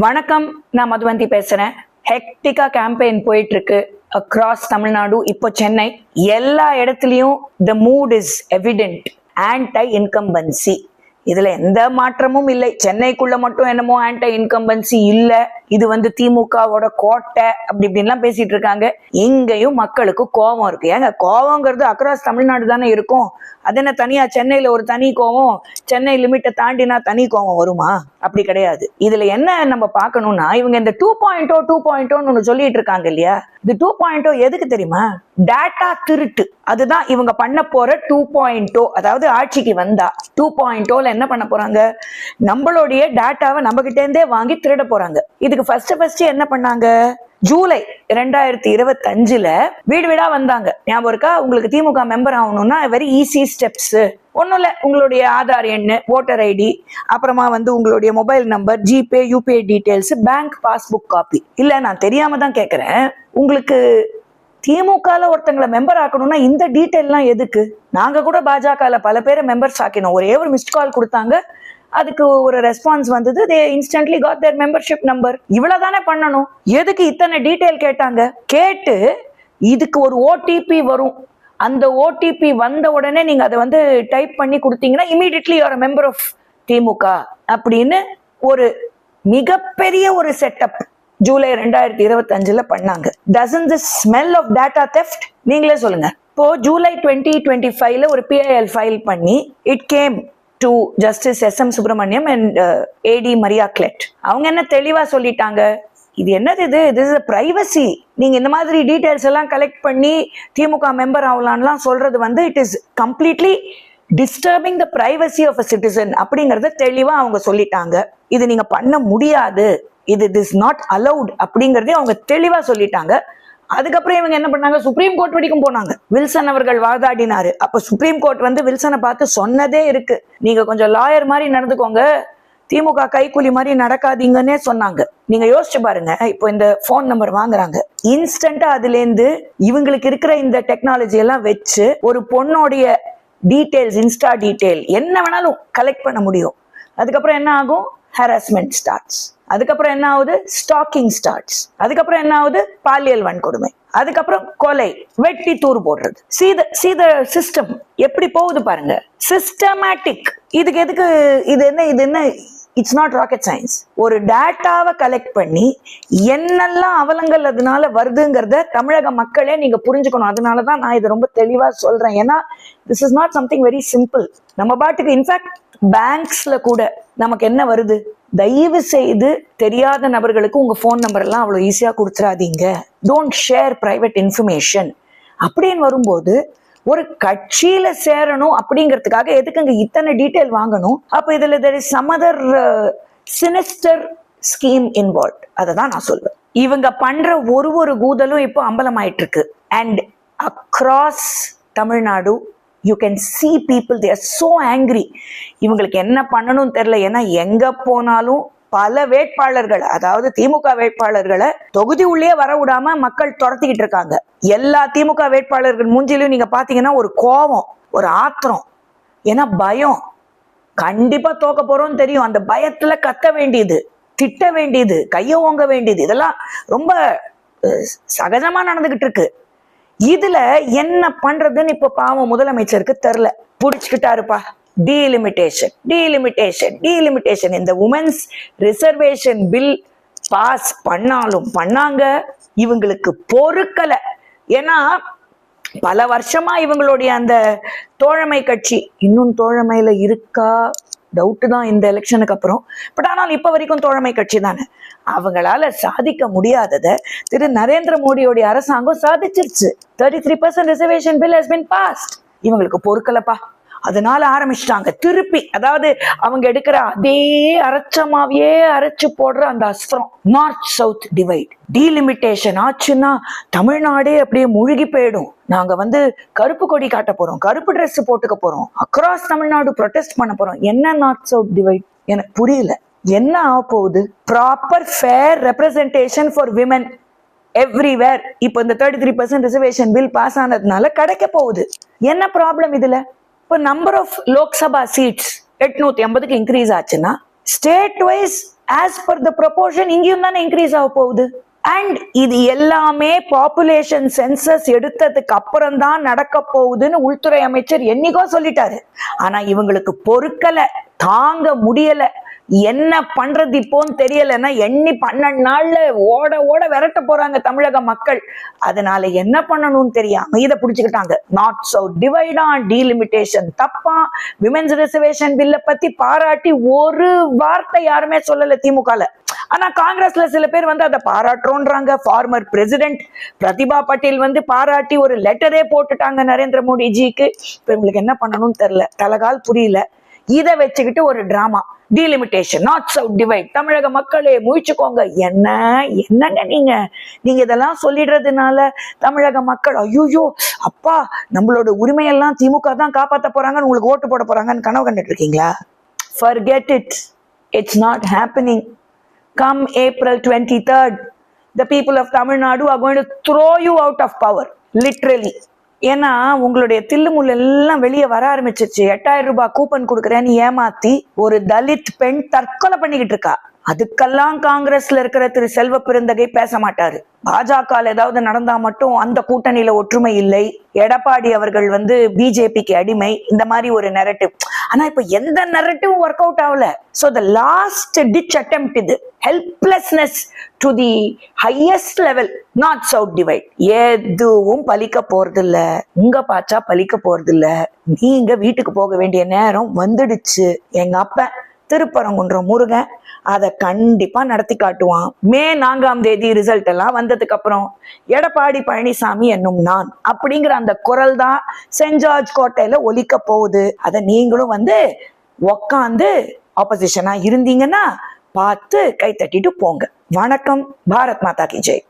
வணக்கம், நான் மதுவந்தி பேசுறேன். ஹெக்டிக்கா கேம்பெயின் போயிட்டு இருக்கு அக்ராஸ் தமிழ்நாடு. இப்போ சென்னை எல்லா இடத்துலயும் the mood is evident. Anti incumbency, இதுல எந்த மாற்றமும் இல்லை. சென்னைக்குள்ள மட்டும் என்னமோ ஆன்டை இன்கம்பன்சி இல்ல, இது திமுகவோட கோட்டை அப்படி இப்படின்லாம் பேசிட்டு இருக்காங்க. இங்கேயும் மக்களுக்கு கோபம் இருக்கு. ஏங்க, கோபங்கிறது அக்ராஸ் தமிழ்நாடு தானே இருக்கும். அது என்ன தனியா சென்னையில ஒரு தனி கோபம், சென்னை லிமிட்டை தாண்டினா தனி கோபம் வருமா? அப்படி கிடையாது. இதுல என்ன நம்ம பார்க்கணும்னா, இவங்க இந்த 2.0 ஒன்னு சொல்லிட்டு இருக்காங்க இல்லையா, இது 2.0 எதுக்கு தெரியுமா? டேட்டா திருட்டு. அதுதான் இவங்க பண்ண போற 2.0. அதாவது ஆட்சிக்கு வந்தா 2.0ல என்ன பண்ண போறாங்க? நம்மளுடைய டேட்டாவை நம்ம கிட்ட இருந்தே வாங்கி திருட போறாங்க. இதுக்கு ஃபர்ஸ்ட் என்ன பண்ணாங்க? ஜூலை 2025 வீடு வீடா வந்தாங்க. ஞாபகம் இருக்கா உங்களுக்கு? திமுக மெம்பர் ஆகணும்னா வெரி ஈஸி ஸ்டெப்ஸ். ஒன்றும் இல்லை, உங்களுடைய ஆதார் எண்ணு, ஓட்டர் ஐடி, அப்புறமா உங்களுடைய mobile number, GPay, UPI details, bank passbook copy. இல்லை, நான் தெரியாம தான் கேட்குறேன். உங்களுக்கு திமுகல ஒருத்தங்களை மெம்பர் ஆக்கணும்னா இந்த டீட்டெயில்லாம் எதுக்கு? நாங்க கூட பாஜகல பல பேரை மெம்பர்ஸ் ஆக்கினோம். ஒரே ஒரு மிஸ்ட் கால் கொடுத்தாங்க, அதுக்கு ஒரு ரெஸ்பான்ஸ் வந்தது. they instantly got their membership number. இவ்வளவுதானே பண்ணணும். எதுக்கு இத்தனை டீடைல் கேட்டாங்க? கேட்டு இதுக்கு ஒரு ஓடிபி வரும். அந்த ஓடிபி வந்த உடனே நீங்க அதை டைப் பண்ணி கொடுத்தீங்கன்னா immediately you are a member of திமுக அப்படின்னு ஒரு மிகப்பெரிய ஒரு செட்டப் ஜூலை 2025 பண்ணாங்க. doesn't this smell of data theft? நீங்களே சொல்லுங்க. இப்போ ஜூலை 2025 ஒரு PIL ஃபைல் பண்ணி it came to Justice SM Subramaniam and AD Maria Klett. அவங்க என்ன தெளிவா சொல்லிட்டாங்க, இது என்னது, இது இஸ் பிரைவசி. நீங்க இந்த மாதிரி டீடைல்ஸ் எல்லாம் கலெக்ட் பண்ணி திமுக மெம்பர் ஆகலாம்லாம் சொல்றது it is completely disturbing the privacy of a citizen அப்படிங்கறத தெளிவா அவங்க சொல்லிட்டாங்க. இது நீங்க பண்ண முடியாது, இது இஸ் நாட் அலவுட் அப்படிங்கறதே அவங்க தெளிவா சொல்லிட்டாங்க. அதுக்கப்புறம் இவங்க என்ன பண்ணாங்க? சுப்ரீம் கோர்ட் வரைக்கும் போனாங்க. வில்சன் அவர்கள் வாதாடினாரு. அப்ப சுப்ரீம் கோர்ட் வில்சனை பார்த்து சொன்னதே இருக்கு, நீங்க கொஞ்சம் லாயர் மாதிரி நடந்துக்கோங்க, திமுக கைக்கூலி மாதிரி நடக்காதீங்கன்னே சொன்னாங்க. நீங்க யோசிச்சு பாருங்க. இப்போ இந்த போன் நம்பர் வாங்குறாங்க, இன்ஸ்டன்டா அதுல இருந்து இவங்களுக்கு இருக்கிற இந்த டெக்னாலஜி எல்லாம் வச்சு ஒரு பொண்ணோடைய டீடைல்ஸ், இன்ஸ்டா டீடைல் என்ன வேணாலும் கலெக்ட் பண்ண முடியும். அதுக்கப்புறம் என்ன ஆகும்? Harassment starts. அதுக்கப்புறம் என்ன ஆகுது? Stalking starts. அதுக்கப்புறம் என்ன ஆகுது? பாலியல் வன்கொடுமை. அதுக்கப்புறம் கொலை, வெட்டி தூர் போடுறது. see the சிஸ்டம் எப்படி போகுது பாருங்க. சிஸ்டமேட்டிக். இதுக்கு எதுக்கு? இது என்ன? It's not rocket science. ஒரு டேட்டாவை கலெக்ட் பண்ணி என்னெல்லாம் அவலங்கள் அதனால வருதுங்கிறத தமிழக மக்களே நீங்க புரிஞ்சுக்கணும். அதனாலதான் நான் இதை ரொம்ப தெளிவா சொல்றேன். ஏன்னா this is not something very simple. நம்ம பாட்டுக்கு இன்ஃபேக்ட் பேங்க்ஸ்ல கூட நமக்கு என்ன வருது? தயவு செய்து தெரியாத நபர்களுக்கு உங்க போன் நம்பர் எல்லாம் அவ்வளவு ஈஸியா கொடுத்துறாதீங்க. டோன்ட் ஷேர் பிரைவேட் இன்ஃபர்மேஷன் அப்படின்னு வரும்போது, ஒரு கட்சியில சேரணும் அப்படிங்கிறதுக்காக எதுக்குங்க இத்தனை டீடைல் வாங்கணும்? அப்ப இதுல there is some other sinister scheme involved. அததான் நான் சொல்வேன். இவங்க பண்ற ஒரு கூதலும் இப்போ அம்பலமாயிட்டு இருக்கு. And across Tamil Nadu you can see people, they are so angry. இவங்களுக்கு என்ன பண்ணணும் தெரியல. ஏன்னா எங்க போனாலும் பல வேட்பாளர்கள், அதாவது திமுக வேட்பாளர்களை தொகுதி உள்ளே வர விடாம மக்கள் துரத்திக்கிட்டு இருக்காங்க. எல்லா திமுக வேட்பாளர்கள் மூஞ்சிலையும் நீங்க பாத்தீங்கன்னா ஒரு கோபம், ஒரு ஆத்திரம். ஏன்னா பயம், கண்டிப்பா தோக்க போறோம்னு தெரியும். அந்த பயத்துல கத்த வேண்டியது, திட்ட வேண்டியது, கைய ஓங்க வேண்டியது, இதெல்லாம் ரொம்ப சகஜமா நடந்துகிட்டு இருக்கு. இதுல என்ன பண்றதுன்னு இப்ப பாவம் முதலமைச்சருக்கு தெரியல. புடிச்சுக்கிட்டாருப்பா. டீலிமிட்டேஷன். இந்த உமன்ஸ் ரிசர்வேஷன் பில் பாஸ் பண்ணாங்க. இவங்களுக்கு பொறுக்கல. ஏன்னா பல வருஷமா இவங்களுடைய அந்த தோழமை கட்சி இன்னும் தோழமையில இருக்கா டவுட் தான் இந்த எலெக்ஷனுக்கு அப்புறம். பட் ஆனால் இப்ப வரைக்கும் தோழமை கட்சி தானே. அவங்களால சாதிக்க முடியாததை திரு நரேந்திர மோடியோடைய அரசாங்கம் சாதிச்சிருச்சு. 33% reservation bill has been past. இவங்களுக்கு பொறுக்கலப்பா. அதனால ஆரம்பிச்சிட்டாங்க திருப்பி. அதாவது அவங்க எடுக்கிற அதே அரைச்சமாவே அரைச்சு போடுற அந்த அஸ்திரம், நார்த் சவுத் டிவைட். டீலிமிட்டேஷன் ஆச்சுன்னா தமிழ்நாடே அப்படியே முழுகி போயிடும். நாங்க கருப்பு கொடி காட்ட போறோம், கருப்பு ட்ரெஸ் போட்டுக்க போறோம், அக்ராஸ் தமிழ்நாடு ப்ரொடெஸ்ட் பண்ண போறோம். என்ன நார்த் சவுத் டிவைட்? எனக்கு புரியல. என்ன ஆக போகுது? Proper fair representation for women everywhere. இப்போ இந்த 33% ரிசர்வேஷன் பில் பாஸ் ஆனதுனால கிடைக்க போகுது. என்ன ப்ராப்ளம் இதுல? இப்போ நம்பர் ஆஃப் லோக்சபா சீட்ஸ் 880க்கு இன்க்ரீஸ் ஆச்சுன்னா state wise as per the proportion இங்கேயும் தானே இன்க்ரீஸ் ஆக போகுது. அண்ட் இது எல்லாமே பாப்புலேஷன் சென்சஸ் எடுத்ததுக்கு அப்புறம் தான் நடக்க போகுதுன்னு உள்துறை அமைச்சர் என்னைக்கோ சொல்லிட்டாரு. ஆனா இவங்களுக்கு பொறுக்கல, தாங்க முடியல, என்ன பண்றது இப்போன்னு தெரியலன்னா எண்ணி 12 நாள்ல ஓட ஓட விரட்ட போறாங்க தமிழக மக்கள். அதனால என்ன பண்ணணும்னு தெரியாம இதை புடிச்சுக்கிட்டாங்க. நார்த் சவுத் டிவைடா, டீலிமிட்டேஷன் தப்பா, விமென்ஸ் ரிசர்வேஷன் பில்ல பத்தி பாராட்டி ஒரு வார்த்தை யாருமே சொல்லல திமுகல. ஆனா காங்கிரஸ்ல சில பேர் வந்து அதை பாராட்டுறோன்றாங்க. ஃபார்மர் பிரசிடென்ட் பிரதிபா பட்டேல் வந்து பாராட்டி ஒரு லெட்டரே போட்டுட்டாங்க நரேந்திர மோடிஜிக்கு. இப்ப இவங்களுக்கு என்ன பண்ணணும்னு தெரியல, தலகால் புரியல. இதை வச்சுக்கிட்டு ஒரு drama, delimitation, north south divide, தமிழக மக்களே முயற்சிக்கோங்க. என்னங்க நீங்க இதெல்லாம் சொல்லிடுறதுனால தமிழக மக்கள் ஐயோ அப்பா நம்மளோட உரிமையெல்லாம் திமுக தான் காப்பாற்ற போறாங்கன்னு உங்களுக்கு ஓட்டு போட போறாங்கன்னு கனவு கண்டுட்டு இருக்கீங்களா? Forget it. It's not happening. Come April 23rd, the people of Tamil Nadu are going to throw you out of power, literally. ஏன்னா உங்களுடைய தில்லுமுள்ள எல்லாம் வெளியே வர ஆரம்பிச்சிருச்சு. 8000 ரூபாய் கூப்பன் கொடுக்குறேன்னு ஏமாத்தி ஒரு தலித் பெண் தற்கொலை பண்ணிக்கிட்டு இருக்கா. அதுக்கெல்லாம் காங்கிரஸ்ல இருக்கிற திரு செல்வ பெருந்தகை பேச மாட்டாரு. பாஜக ஏதாவது நடந்தா மட்டும் அந்த கூட்டணியில ஒற்றுமை இல்லை, எடப்பாடி அவர்கள் வந்து பிஜேபிக்கு அடிமை, இந்த மாதிரி ஒரு நெரட்டிவ். ஆனா இப்ப எந்த நெரட்டிவும் ஒர்க் அவுட் ஆகல. So the last ditch attempt இது. Helplessness to the highest level. North south divide எதுவும் பலிக்க போறது இல்ல, உங்க பாச்சா பலிக்க போறது இல்ல. நீங்க வீட்டுக்கு போக வேண்டிய நேரம் வந்துடுச்சு. எங்க அப்ப திருப்பரங்குன்றம் முருகன் அதை கண்டிப்பா நடத்தி காட்டுவான். மே 4ஆம் தேதி ரிசல்ட் எல்லாம் வந்ததுக்கு அப்புறம் எடப்பாடி பழனிசாமி என்னும் நான் அப்படிங்கிற அந்த குரல் தான் சென்ட் ஜார்ஜ் கோட்டையில ஒலிக்க போகுது. அதை நீங்களும் வந்து உக்காந்து ஆப்போசிஷனா இருந்தீங்கன்னா பார்த்து கை தட்டிட்டு போங்க. வணக்கம். பாரத் மாதா கி ஜெய்.